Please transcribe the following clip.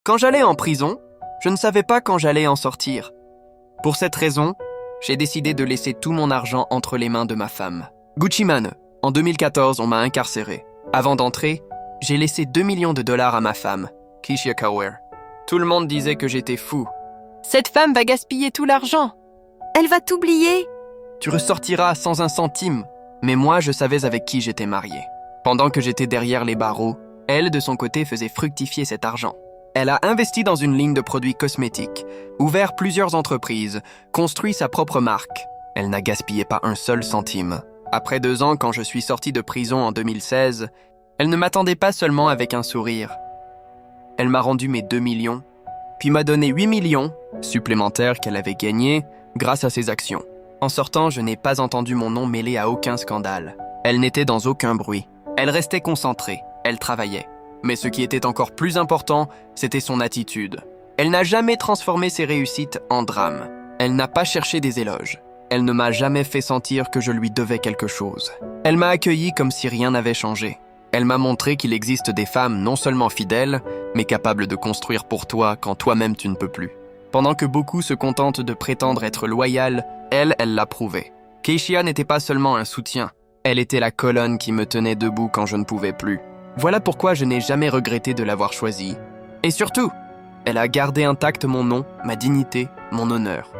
Quand j'allais en prison, je ne savais pas quand j'allais en sortir. Pour cette raison, j'ai décidé de laisser tout mon argent entre les mains de ma femme. Gucci Mane, en 2014, on m'a incarcéré. Avant d'entrer, j'ai laissé 2 millions de dollars à ma femme, Keisha Cower. Tout le monde disait que j'étais fou. Cette femme va gaspiller tout l'argent. Elle va t'oublier. Tu ressortiras sans un centime. Mais moi, je savais avec qui j'étais marié. Pendant que j'étais derrière les barreaux, elle, de son côté, faisait fructifier cet argent. Elle a investi dans une ligne de produits cosmétiques, ouvert plusieurs entreprises, construit sa propre marque. Elle n'a gaspillé pas un seul centime. Après 2 ans, quand je suis sorti de prison en 2016, elle ne m'attendait pas seulement avec un sourire. Elle m'a rendu mes 2 millions, puis m'a donné 8 millions supplémentaires qu'elle avait gagnés grâce à ses actions. En sortant, je n'ai pas entendu mon nom mêlé à aucun scandale. Elle n'était dans aucun bruit. Elle restait concentrée, elle travaillait. Mais ce qui était encore plus important, c'était son attitude. Elle n'a jamais transformé ses réussites en drame. Elle n'a pas cherché des éloges. Elle ne m'a jamais fait sentir que je lui devais quelque chose. Elle m'a accueilli comme si rien n'avait changé. Elle m'a montré qu'il existe des femmes non seulement fidèles, mais capables de construire pour toi quand toi-même tu ne peux plus. Pendant que beaucoup se contentent de prétendre être loyales, elle l'a prouvé. Keisha n'était pas seulement un soutien, elle était la colonne qui me tenait debout quand je ne pouvais plus. Voilà pourquoi je n'ai jamais regretté de l'avoir choisie. Et surtout, elle a gardé intact mon nom, ma dignité, mon honneur.